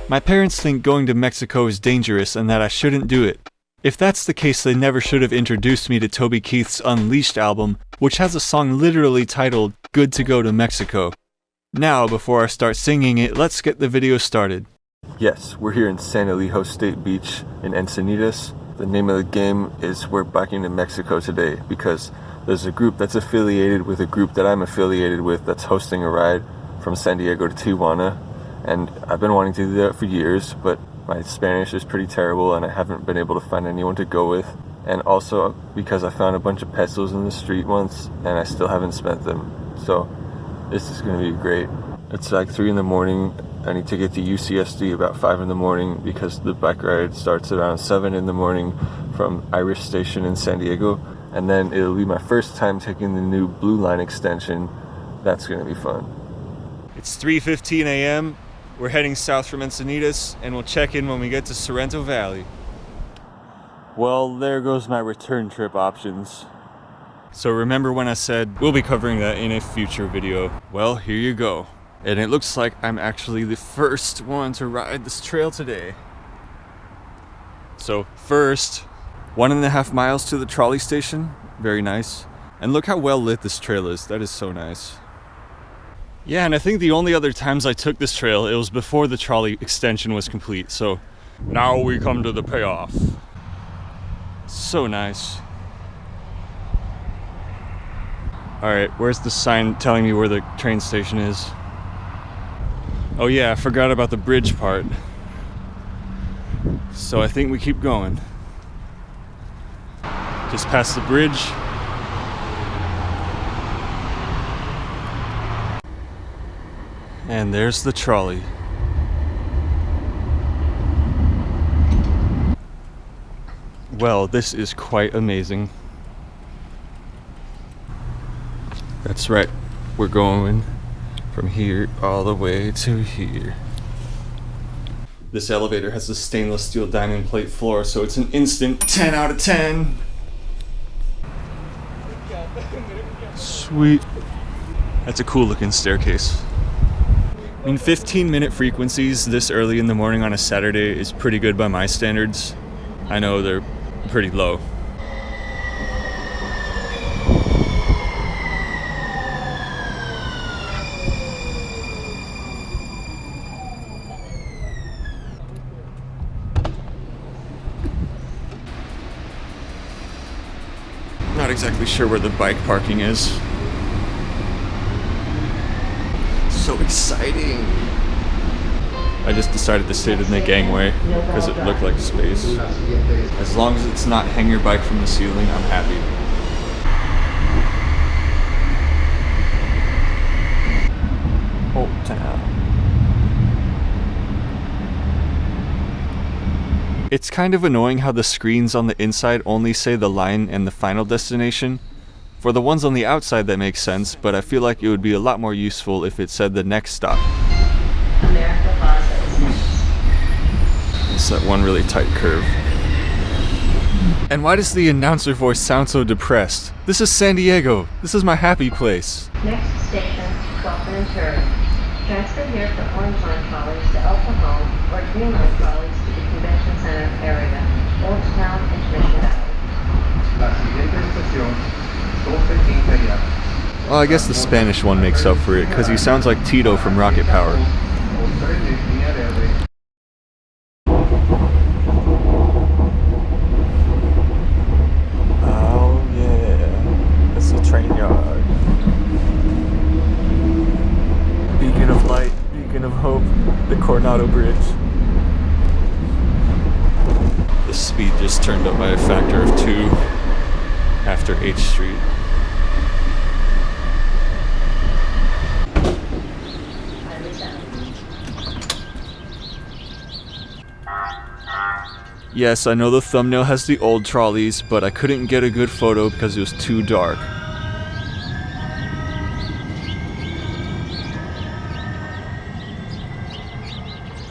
My parents think going to Mexico is dangerous and that I shouldn't do it. If that's the case, they never should have introduced me to Toby Keith's Unleashed album, which has a song literally titled Good to Go to Mexico. Now, before I start singing it, let's get the video started. Yes, we're here in San Elijo State Beach in Encinitas. The name of the game is we're biking to Mexico today because there's a group that's affiliated with a group that I'm affiliated with that's hosting a ride from San Diego to Tijuana. And I've been wanting to do that for years, but my Spanish is pretty terrible and I haven't been able to find anyone to go with. And also because I found a bunch of pesos in the street once and I still haven't spent them. So this is going to be great. It's like 3 in the morning. I need to get to UCSD about 5 in the morning because the bike ride starts around 7 in the morning from Iris Station in San Diego. And then it'll be my first time taking the new Blue Line extension. That's going to be fun. It's 3:15 a.m. We're heading south from Encinitas, and we'll check in when we get to Sorrento Valley. Well, there goes my return trip options. So remember when I said we'll be covering that in a future video? Well, here you go. And it looks like I'm actually the first one to ride this trail today. So first, 1.5 miles to the trolley station. Very nice. And look how well lit this trail is. That is so nice. Yeah, and I think the only other times I took this trail, it was before the trolley extension was complete. So now we come to the payoff. So nice. Alright, where's the sign telling me where the train station is? Oh yeah, I forgot about the bridge part. So I think we keep going. Just past the bridge. And there's the trolley. Well, this is quite amazing. That's right, we're going from here all the way to here. This elevator has a stainless steel diamond plate floor, so it's an instant 10 out of 10. Sweet. That's a cool looking staircase. I mean, 15-minute frequencies this early in the morning on a Saturday is pretty good by my standards. I know they're pretty low. Not exactly sure where the bike parking is. So exciting! I just decided to sit in the gangway because it looked like space. As long as it's not hang your bike from the ceiling, I'm happy. Old town. It's kind of annoying how the screens on the inside only say the line and the final destination. For the ones on the outside that makes sense, but I feel like it would be a lot more useful if it said the next stop. America Plaza is next. It's that one really tight curve. And why does the announcer voice sound so depressed? This is San Diego. This is my happy place. Next station, 12th and Turn. Transfer here for Orange Line trolleys to El Cajon or Green Line trolleys to the Convention Center area, Old Town and Mission Valley. La siguiente estación, 12:15 a.m. Well, I guess the Spanish one makes up for it, because he sounds like Tito from Rocket Power. Oh yeah, that's the train yard. Beacon of light, beacon of hope, the Coronado Bridge. The speed just turned up by a factor of 2 after H Street. Yes, I know the thumbnail has the old trolleys, but I couldn't get a good photo because it was too dark.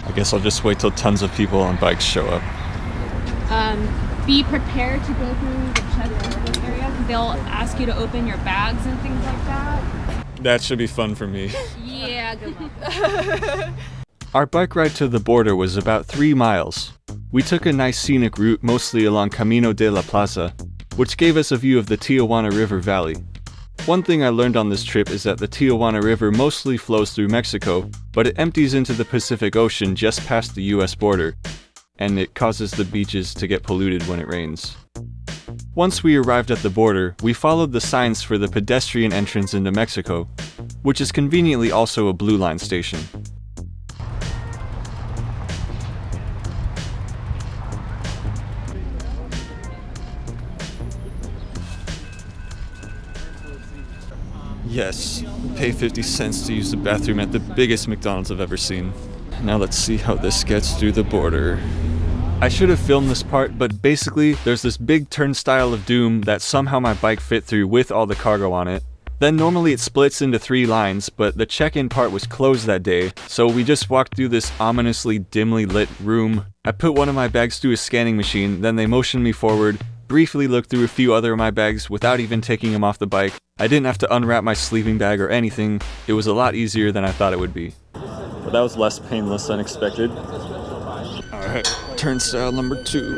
I guess I'll just wait till tons of people on bikes show up. Be prepared to go through the check-in area because they'll ask you to open your bags and things like that. That should be fun for me. Yeah, good luck. Our bike ride to the border was about 3 miles. We took a nice scenic route mostly along Camino de la Plaza, which gave us a view of the Tijuana River Valley. One thing I learned on this trip is that the Tijuana River mostly flows through Mexico, but it empties into the Pacific Ocean just past the US border, and it causes the beaches to get polluted when it rains. Once we arrived at the border, we followed the signs for the pedestrian entrance into Mexico, which is conveniently also a Blue Line station. Yes, pay 50 cents to use the bathroom at the biggest McDonald's I've ever seen. Now let's see how this gets through the border. I should have filmed this part, but basically there's this big turnstile of doom that somehow my bike fit through with all the cargo on it. Then normally it splits into 3 lines, but the check-in part was closed that day, so we just walked through this ominously dimly lit room. I put one of my bags through a scanning machine, then they motioned me forward, briefly looked through a few other of my bags without even taking them off the bike. I didn't have to unwrap my sleeping bag or anything. It was a lot easier than I thought it would be. But that was less painless than expected. Alright, turnstile number 2.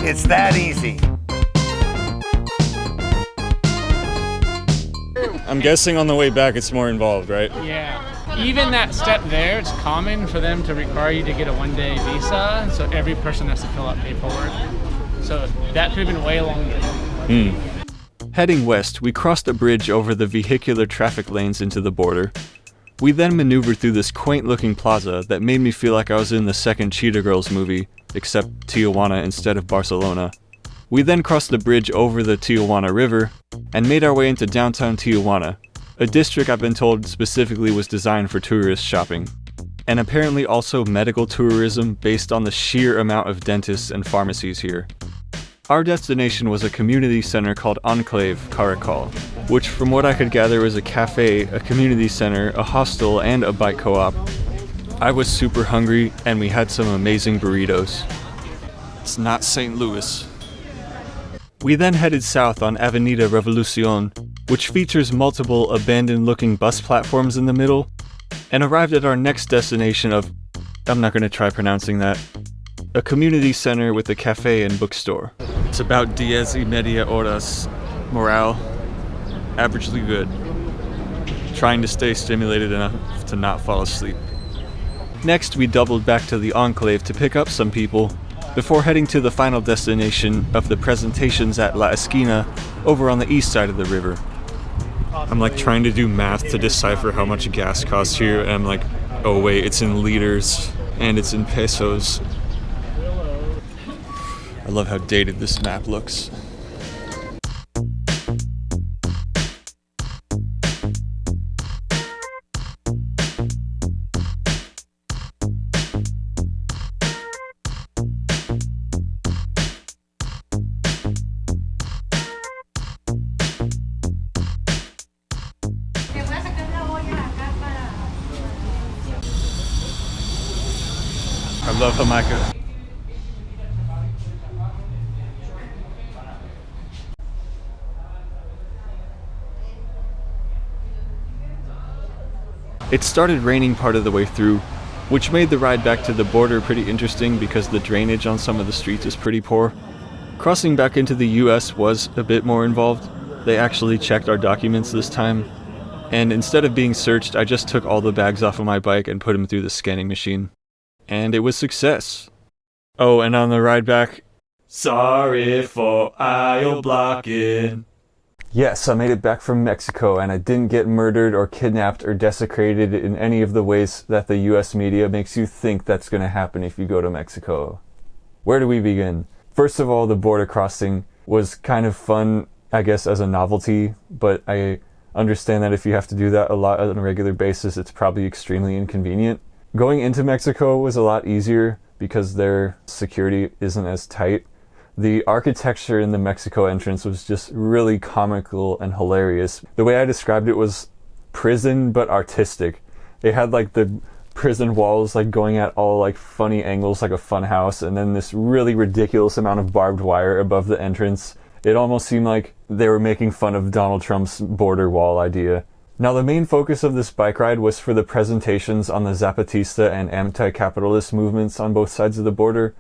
It's that easy. I'm guessing on the way back it's more involved, right? Yeah. Even that step there, it's common for them to require you to get a 1-day visa, so every person has to fill out paperwork. So that could have been way longer. Heading west, we crossed a bridge over the vehicular traffic lanes into the border. We then maneuvered through this quaint-looking plaza that made me feel like I was in the second Cheetah Girls movie, except Tijuana instead of Barcelona. We then crossed the bridge over the Tijuana River and made our way into downtown Tijuana, a district I've been told specifically was designed for tourist shopping, and apparently also medical tourism based on the sheer amount of dentists and pharmacies here. Our destination was a community center called Enclave Caracol, which from what I could gather was a cafe, a community center, a hostel, and a bike co-op. I was super hungry, and we had some amazing burritos. It's not St. Louis. We then headed south on Avenida Revolucion, which features multiple abandoned-looking bus platforms in the middle, and arrived at our next destination of, I'm not going to try pronouncing that, a community center with a cafe and bookstore. It's about 10 media horas. Morale, averagely good. Trying to stay stimulated enough to not fall asleep. Next, we doubled back to the Enclave to pick up some people, before heading to the final destination of the presentations at La Esquina, over on the east side of the river. I'm like trying to do math to decipher how much gas costs here, and I'm like, oh wait, it's in liters, and it's in pesos. I love how dated this map looks. I love Jamaica. It started raining part of the way through, which made the ride back to the border pretty interesting because the drainage on some of the streets is pretty poor. Crossing back into the US was a bit more involved. They actually checked our documents this time, and instead of being searched, I just took all the bags off of my bike and put them through the scanning machine. And it was success. Oh, and on the ride back, sorry for aisle blocking. Yes, I made it back from Mexico, and I didn't get murdered or kidnapped or desecrated in any of the ways that the US media makes you think that's going to happen if you go to Mexico. Where do we begin? First of all, the border crossing was kind of fun, I guess, as a novelty, but I understand that if you have to do that a lot on a regular basis, it's probably extremely inconvenient. Going into Mexico was a lot easier because their security isn't as tight. The architecture in the Mexico entrance was just really comical and hilarious. The way I described it was prison but artistic. They had like the prison walls like going at all like funny angles like a fun house, and then this really ridiculous amount of barbed wire above the entrance. It almost seemed like they were making fun of Donald Trump's border wall idea. Now the main focus of this bike ride was for the presentations on the Zapatista and anti-capitalist movements on both sides of the border.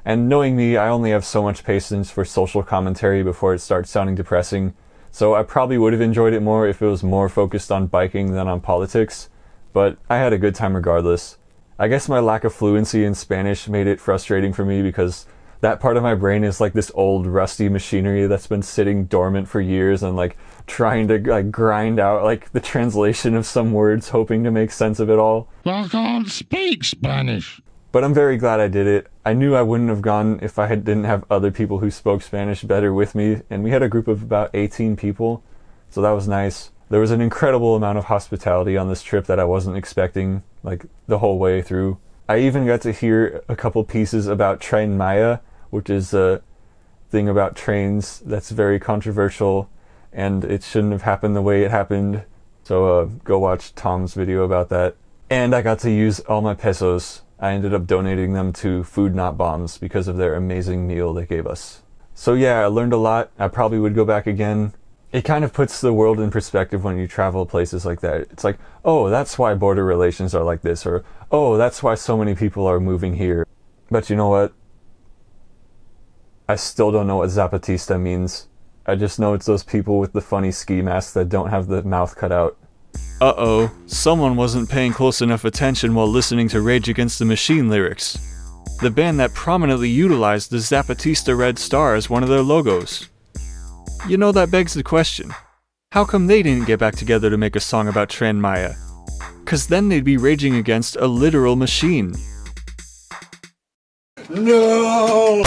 And knowing me, I only have so much patience for social commentary before it starts sounding depressing. So I probably would have enjoyed it more if it was more focused on biking than on politics. But I had a good time regardless. I guess my lack of fluency in Spanish made it frustrating for me because that part of my brain is like this old rusty machinery that's been sitting dormant for years and like trying to like grind out like the translation of some words, hoping to make sense of it all. I can't speak Spanish. But I'm very glad I did it. I knew I wouldn't have gone if I didn't have other people who spoke Spanish better with me, and we had a group of about 18 people, so that was nice. There was an incredible amount of hospitality on this trip that I wasn't expecting, like the whole way through. I even got to hear a couple pieces about Tren Maya, which is a thing about trains that's very controversial, and it shouldn't have happened the way it happened. So go watch Tom's video about that. And I got to use all my pesos. I ended up donating them to Food Not Bombs because of their amazing meal they gave us. So yeah, I learned a lot. I probably would go back again. It kind of puts the world in perspective when you travel places like that. It's like, oh, that's why border relations are like this, or oh, that's why so many people are moving here. But you know what? I still don't know what Zapatista means. I just know it's those people with the funny ski masks that don't have the mouth cut out. Uh-oh, someone wasn't paying close enough attention while listening to Rage Against the Machine lyrics. The band that prominently utilized the Zapatista red star as one of their logos. You know, that begs the question, how come they didn't get back together to make a song about Tren Maya? 'Cause then they'd be raging against a literal machine. No!